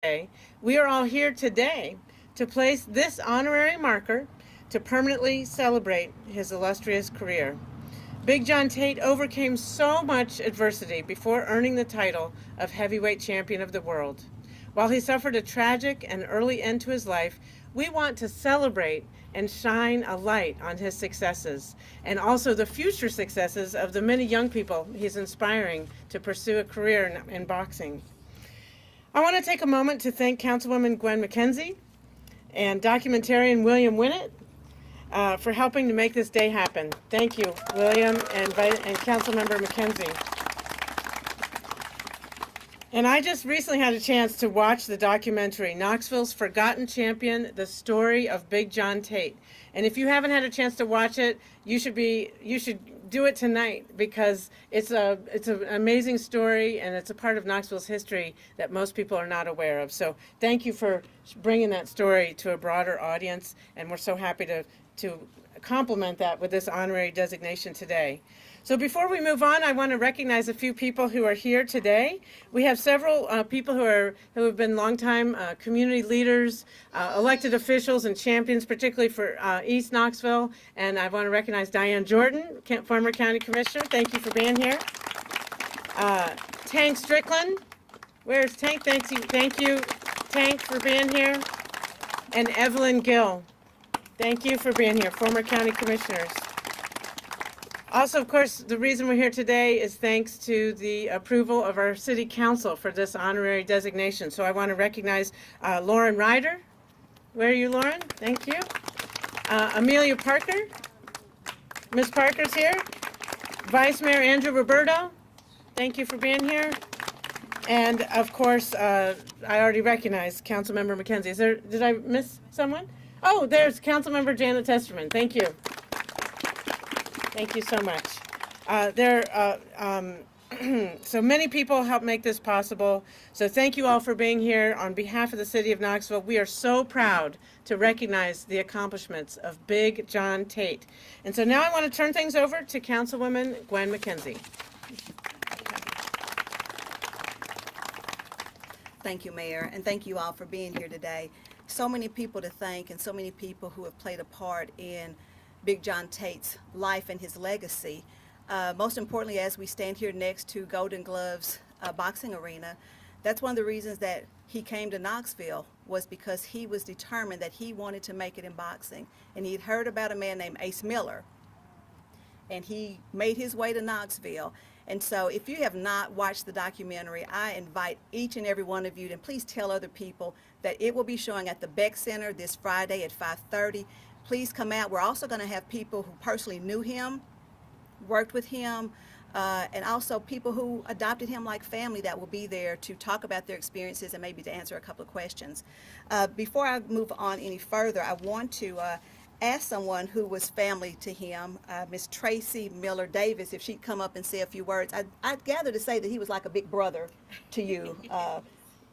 Day, we are all here today to place this honorary marker to permanently celebrate his illustrious career. Big John Tate overcame so much adversity before earning the title of heavyweight champion of the world. While he suffered a tragic and early end to his life, we want to celebrate and shine a light on his successes and also the future successes of the many young people he's inspiring to pursue a career in boxing. I want to take a moment to thank Councilwoman Gwen McKenzie and documentarian William Gwinnett for helping to make this day happen. Thank you, William and Councilmember McKenzie. And I just recently had a chance to watch the documentary, Knoxville's Forgotten Champion, The Story of Big John Tate. And if you haven't had a chance to watch it, you should do it tonight because it's an amazing story and it's a part of Knoxville's history that most people are not aware of. So thank you for bringing that story to a broader audience, and we're so happy to complement that with this honorary designation today. So before we move on, I want to recognize a few people who are here today. We have several people who have been longtime community leaders, elected officials, and champions, particularly for East Knoxville. And I want to recognize Diane Jordan, former county commissioner. Thank you for being here. Tank Strickland. Where's Tank? Thank you, Tank, for being here. And Evelyn Gill. Thank you for being here, former county commissioners. Also, of course, the reason we're here today is thanks to the approval of our city council for this honorary designation. So I want to recognize Lauren Ryder. Where are you, Lauren? Thank you. Amelia Parker. Ms. Parker's here. Vice Mayor Andrew Roberto. Thank you for being here. And of course, I already recognized Councilmember McKenzie. Did I miss someone? Oh, there's Councilmember Janet Testerman. Thank you. Thank you so much. So many people help make this possible. So thank you all for being here. On behalf of the city of Knoxville, we are so proud to recognize the accomplishments of Big John Tate. And so now I want to turn things over to Councilwoman Gwen McKenzie. Thank you, Mayor, and thank you all for being here today. So many people to thank and so many people who have played a part in Big John Tate's life and his legacy. Most importantly, as we stand here next to Golden Gloves boxing arena, that's one of the reasons that he came to Knoxville, was because he was determined that he wanted to make it in boxing. And he'd heard about a man named Ace Miller, and he made his way to Knoxville. And so if you have not watched the documentary, I invite each and every one of you to please tell other people that it will be showing at the Beck Center this Friday at 5:30. Please come out. We're also going to have people who personally knew him, worked with him, and also people who adopted him like family that will be there to talk about their experiences and maybe to answer a couple of questions. Before I move on any further, I want to ask someone who was family to him, Miss Tracy Miller Davis, if she'd come up and say a few words. I'd gather to say that he was like a big brother to you.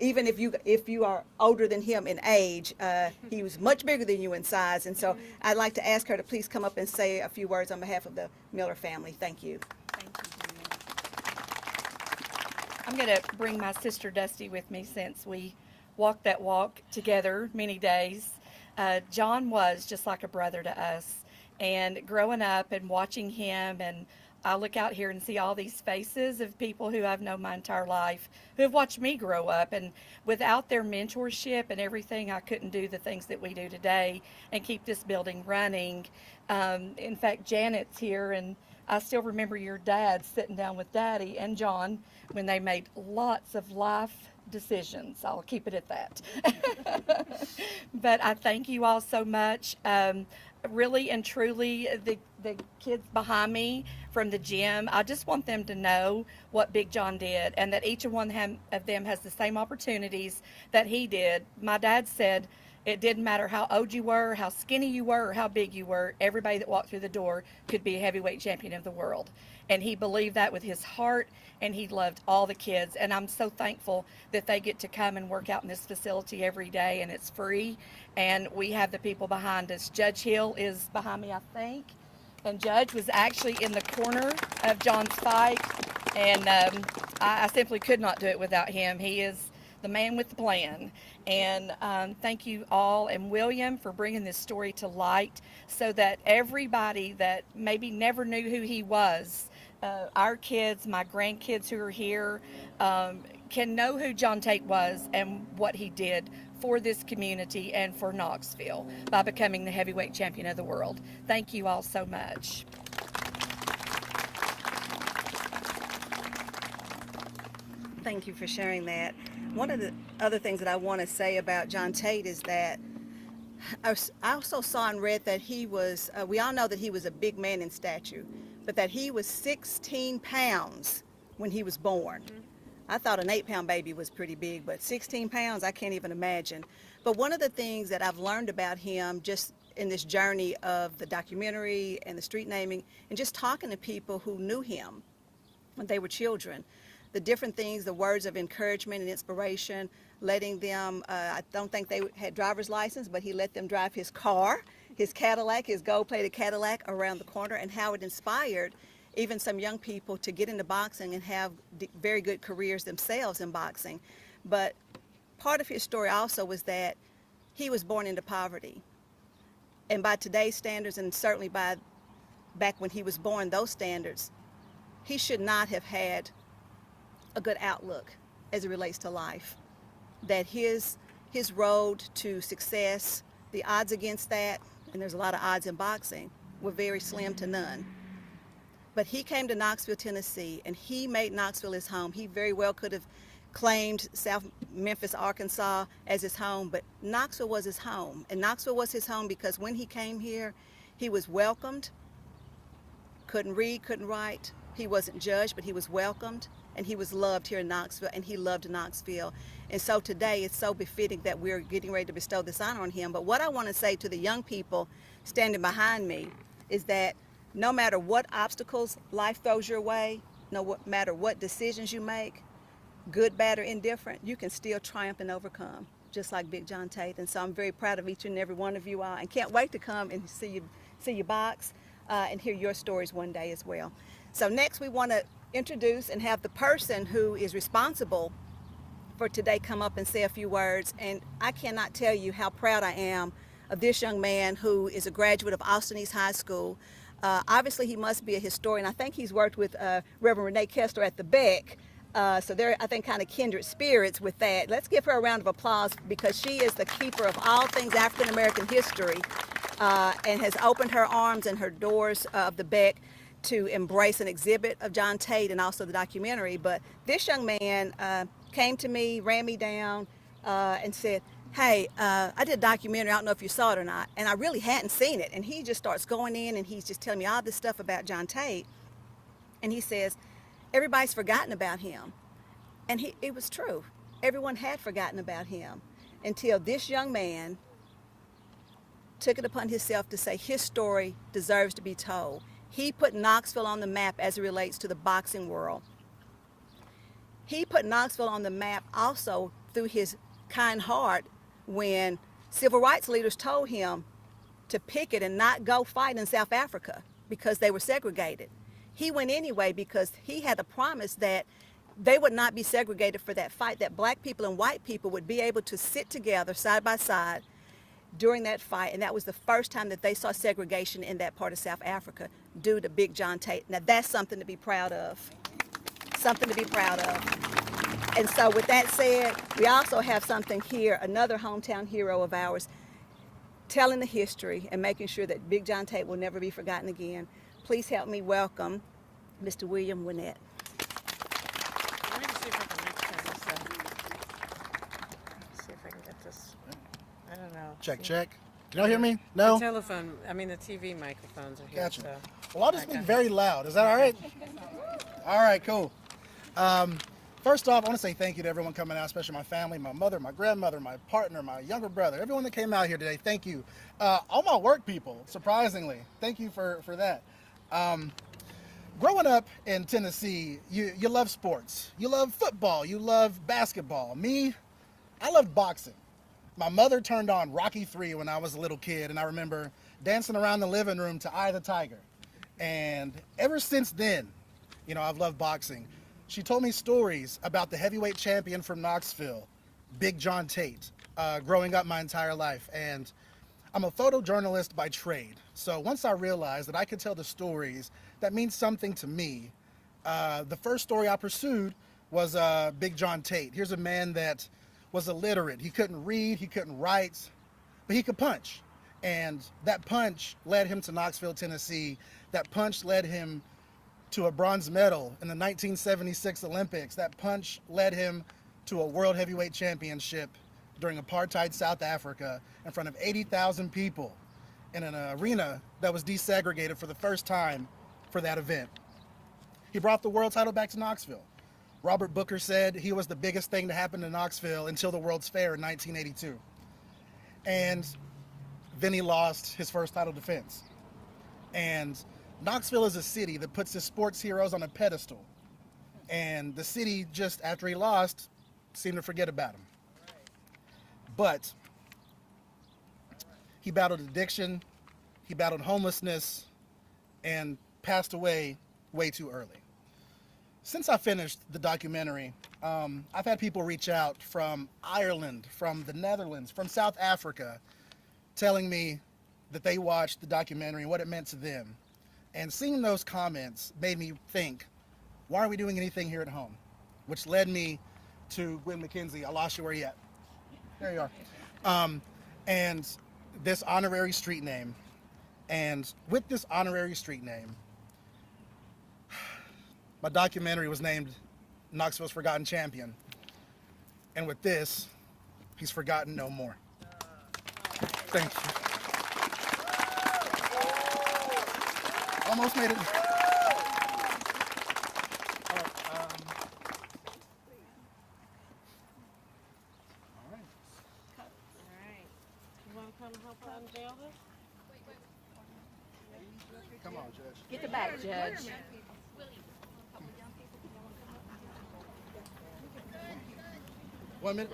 Even if you are older than him in age, he was much bigger than you in size. And so I'd like to ask her to please come up and say a few words on behalf of the Miller family. Thank you. Thank you. I'm going to bring my sister Dusty with me since we walked that walk together many days. John was just like a brother to us. And growing up and watching him, and I look out here and see all these faces of people who I've known my entire life, who have watched me grow up, and without their mentorship and everything, I couldn't do the things that we do today and keep this building running. In fact, Janet's here, and I still remember your dad sitting down with Daddy and John when they made lots of life decisions. I'll keep it at that. But I thank you all so much. Really and truly, the kids behind me from the gym, I just want them to know what Big John did, and that each one of them has the same opportunities that he did. My dad said it didn't matter how old you were, how skinny you were, or how big you were. Everybody that walked through the door could be a heavyweight champion of the world. And he believed that with his heart, and he loved all the kids. And I'm so thankful that they get to come and work out in this facility every day, and it's free. And we have the people behind us. Judge Hill is behind me, I think. And Judge was actually in the corner of John's fight. And I simply could not do it without him. He is the man with the plan. And thank you all and William for bringing this story to light so that everybody that maybe never knew who he was, our kids, my grandkids who are here, can know who John Tate was and what he did for this community and for Knoxville by becoming the heavyweight champion of the world. Thank you all so much. Thank you for sharing that. One of the other things that I want to say about John Tate is that I also saw and read that he was, we all know that he was a big man in stature, but that he was 16 pounds when he was born. I thought an 8-pound baby was pretty big, but 16 pounds, I can't even imagine. But one of the things that I've learned about him just in this journey of the documentary and the street naming and just talking to people who knew him when they were children, the different things, the words of encouragement and inspiration, letting them, I don't think they had driver's license, but he let them drive his car, his Cadillac, his gold-plated Cadillac around the corner, and how it inspired even some young people to get into boxing and have very good careers themselves in boxing. But part of his story also was that he was born into poverty. And by today's standards, and certainly by back when he was born, those standards, he should not have had a good outlook as it relates to life. That his road to success, the odds against that, and there's a lot of odds in boxing, were very slim to none. But he came to Knoxville, Tennessee, and he made Knoxville his home. He very well could have claimed South Memphis, Arkansas as his home, but Knoxville was his home. And Knoxville was his home because when he came here, he was welcomed, couldn't read, couldn't write. He wasn't judged, but he was welcomed, and he was loved here in Knoxville, and he loved Knoxville. And so today it's so befitting that we're getting ready to bestow this honor on him. But what I want to say to the young people standing behind me is that no matter what obstacles life throws your way, no matter what decisions you make, good, bad, or indifferent, you can still triumph and overcome, just like Big John Tate. And so I'm very proud of each and every one of you all, and can't wait to come and see you box and hear your stories one day as well. So next we want to introduce and have the person who is responsible for today come up and say a few words. And I cannot tell you how proud I am of this young man who is a graduate of Austin East High School. Obviously, he must be a historian. I think he's worked with Reverend Renee Kessler at the Beck. So they're, I think, kind of kindred spirits with that. Let's give her a round of applause because she is the keeper of all things African American history and has opened her arms and her doors of the Beck to embrace an exhibit of John Tate and also the documentary. But this young man came to me, ran me down, and said, hey, I did a documentary, I don't know if you saw it or not, and I really hadn't seen it. And he just starts going in and he's just telling me all this stuff about John Tate. And he says, everybody's forgotten about him. And it was true. Everyone had forgotten about him until this young man took it upon himself to say his story deserves to be told. He put Knoxville on the map as it relates to the boxing world. He put Knoxville on the map also through his kind heart when civil rights leaders told him to picket and not go fight in South Africa because they were segregated. He went anyway because he had a promise that they would not be segregated for that fight, that black people and white people would be able to sit together side by side during that fight. And that was the first time that they saw segregation in that part of South Africa due to Big John Tate. Now that's something to be proud of. Something to be proud of. And so with that said, we also have something here, another hometown hero of ours, telling the history and making sure that Big John Tate will never be forgotten again. Please help me welcome Mr. William Gwinnett. Let me see if I can mix this up. See if I can get this. I don't know. Check. Can y'all hear me? No? The TV microphones are here. Gotcha. So. Well, I'll just speak very loud. Is that all right? All right, cool. First off, I want to say thank you to everyone coming out, especially my family, my mother, my grandmother, my partner, my younger brother, everyone that came out here today. Thank you. All my work people, surprisingly. Thank you for that. Growing up in Tennessee, you love sports. You love football. You love basketball. Me, I loved boxing. My mother turned on Rocky III when I was a little kid, and I remember dancing around the living room to Eye of the Tiger. And ever since then, I've loved boxing. She told me stories about the heavyweight champion from Knoxville, Big John Tate, growing up my entire life. And I'm a photojournalist by trade. So once I realized that I could tell the stories that mean something to me, the first story I pursued was Big John Tate. Here's a man that was illiterate. He couldn't read, he couldn't write, but he could punch. And that punch led him to Knoxville, Tennessee. That punch led him to a bronze medal in the 1976 Olympics. That punch led him to a world heavyweight championship during apartheid South Africa in front of 80,000 people in an arena that was desegregated for the first time for that event. He brought the world title back to Knoxville. Robert Booker said he was the biggest thing to happen to Knoxville until the World's Fair in 1982. And then he lost his first title defense. And Knoxville is a city that puts his sports heroes on a pedestal. And the city, just after he lost, seemed to forget about him. But he battled addiction, he battled homelessness, and passed away way too early. Since I finished the documentary, I've had people reach out from Ireland, from the Netherlands, from South Africa, telling me that they watched the documentary and what it meant to them. And seeing those comments made me think, why aren't we doing anything here at home? Which led me to Gwen McKenzie. I lost you, where you at? There you are. And this honorary street name. And with this honorary street name, my documentary was named Knoxville's Forgotten Champion. And with this, he's forgotten no more. Thank you. Almost made it. All right. You want to come help unveil this? Come on, Judge. Get the back, Judge. One minute.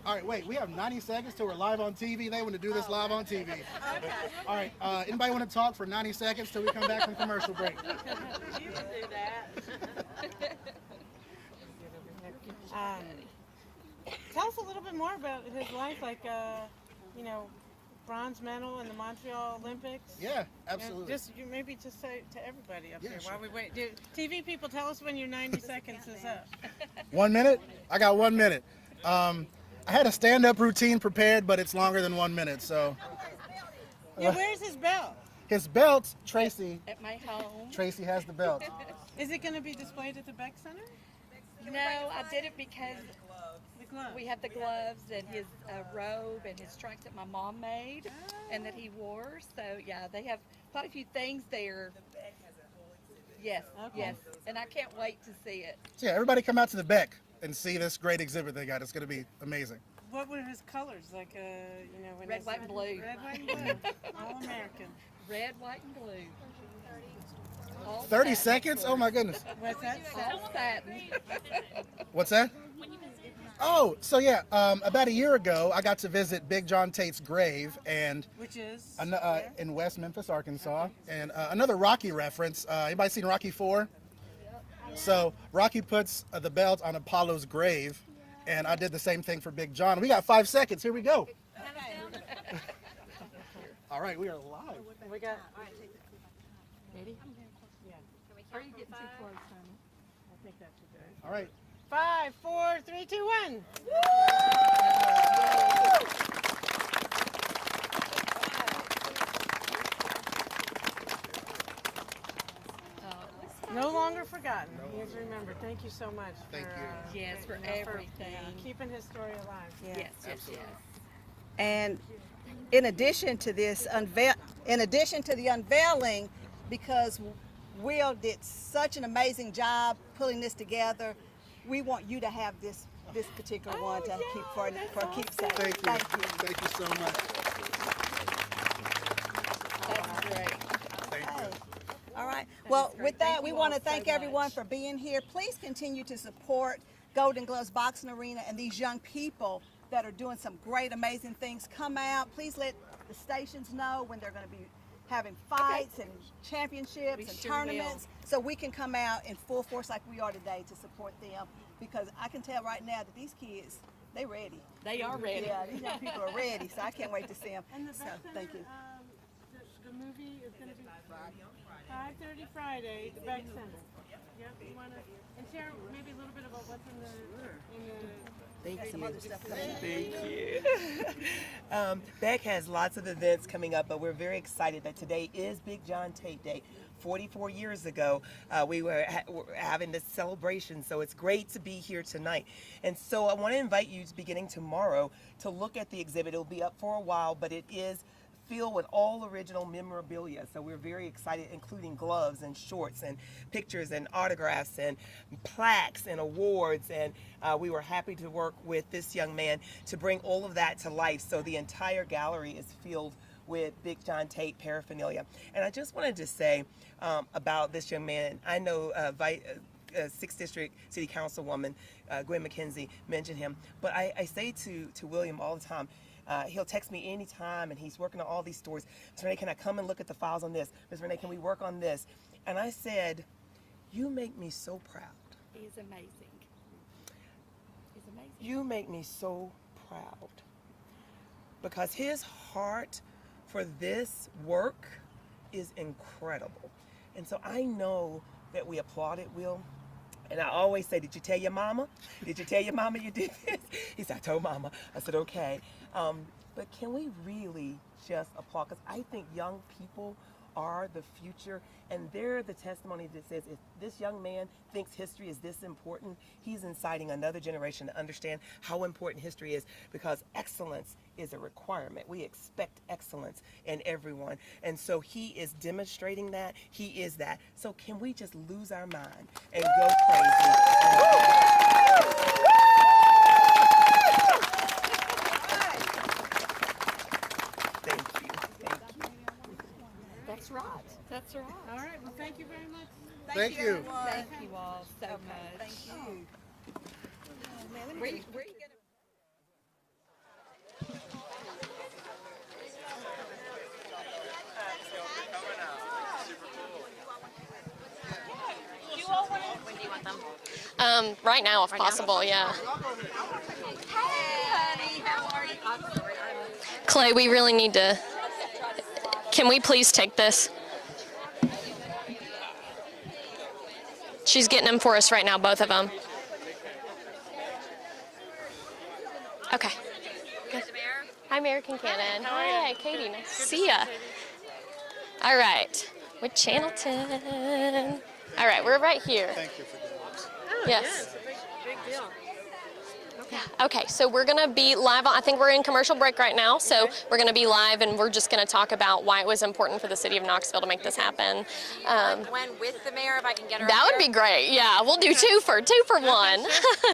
All right, wait. We have 90 seconds till we're live on TV. They want to do this live on TV. All right. Anybody want to talk for 90 seconds till we come back from commercial break? You can do that. Tell us a little bit more about his life, like, bronze medal in the Montreal Olympics. Yeah, absolutely. Maybe just say to everybody up Yeah, here sure. while we wait. TV people, tell us when your 90 seconds is up. 1 minute? I got 1 minute. I had a stand-up routine prepared, but it's longer than 1 minute, so. Yeah, where's his belt? His belt, Tracy. At my home. Tracy has the belt. Is it going to be displayed at the Beck Center? No, I did it because The glove. we have the gloves and his robe and his trunks that my mom made and that he wore. So, yeah, they have quite a few things there. Yes, Okay. yes. And I can't wait to see it. So yeah, everybody come out to the Beck and see this great exhibit they got. It's going to be amazing. What were his colors? Like, when Red, it's- white, and blue. Red, white, and blue. All American. Red, white, and blue. All 30 satin. seconds? Oh my goodness. What's that? All satin. What's that? Oh, so yeah, about a year ago, I got to visit Big John Tate's grave, and Which is? in West Memphis, Arkansas. And another Rocky reference. Anybody seen Rocky 4? So Rocky puts the belt on Apollo's grave, and I did the same thing for Big John. We got 5 seconds. Here we go. All right, we are live. We got. Ready? Yeah. Are you getting too close, honey? I think that's good. All right. 5, 4, 3, 2, 1. No longer forgotten. He is remembered. Thank you so much. Thank for, you. Yes, for for everything. keeping his story alive. Yes, yes, Absolutely. yes. And in addition to this, in addition to the unveiling, because Will did such an amazing job pulling this together, we want you to have this particular one to keep for keepsake. Thank you. Thank you so much. That's great. Thank you. All right. Well, great. with that, Thank we you want to all so thank everyone much. for being here. Please continue to support Golden Gloves Boxing Arena and these young people that are doing some great, amazing things. Come out. Please let the stations know when they're going to be having fights and championships We and sure tournaments, so we can come out in full force like we are today to support them. Because I can tell right now that these kids They ready. They are ready. Yeah, these young people are ready, so I can't wait to see them. And the So, Beck thank Center, you. the movie is going to be 5:30 Friday, the Beck Center. Yep, you want to, and share maybe a little bit about what's in the Some other stuff coming up. Thank you. Beck has lots of events coming up, but we're very excited that today is Big John Tate Day. 44 years ago, we were having this celebration, so it's great to be here tonight. And so I want to invite you, beginning tomorrow, to look at the exhibit. It'll be up for a while, but it is filled with all original memorabilia. So we're very excited, including gloves and shorts and pictures and autographs and plaques and awards. And we were happy to work with this young man to bring all of that to life. So the entire gallery is filled with Big John Tate paraphernalia. And I just wanted to say about this young man, I know 6th District City Councilwoman Gwen McKenzie mentioned him, but I say to William all the time, he'll text me anytime, and he's working on all these stories. Ms. Renee, can I come and look at the files on this? Ms. Renee, can we work on this? And I said, you make me so proud. He's amazing. He's amazing. You make me so proud. Because his heart for this work is incredible. And so I know that we applaud it, Will. And I always say, did you tell your mama? Did you tell your mama you did this? He said, I told mama. I said, okay. But can we really just applaud? Because I think young people are the future, and they're the testimony that says if this young man thinks history is this important, he's inciting another generation to understand how important history is, because excellence is a requirement. We expect excellence in everyone. And so he is demonstrating that. He is that. So can we just lose our mind and go crazy? Thank you. Thank you. That's right. That's right. All right, well, thank you very much. Thank you. everyone. Thank you all so much. Thank you. Where you gonna- Right now, if possible, yeah. Clay, we really need to. Can we please take this? She's getting them for us right now, both of them. Okay. Good. Hi, American Cannon. Hi, Katie. Nice to see ya. All right. With Channel 10. All right, we're right here. Thank you for doing this. Yes. Big deal. Okay, so we're going to be live. I think we're in commercial break right now, so we're going to be live, and we're just going to talk about why it was important for the city of Knoxville to make this happen. Gwen with the mayor, if I can get her. That would be great. Yeah, we'll do two for one.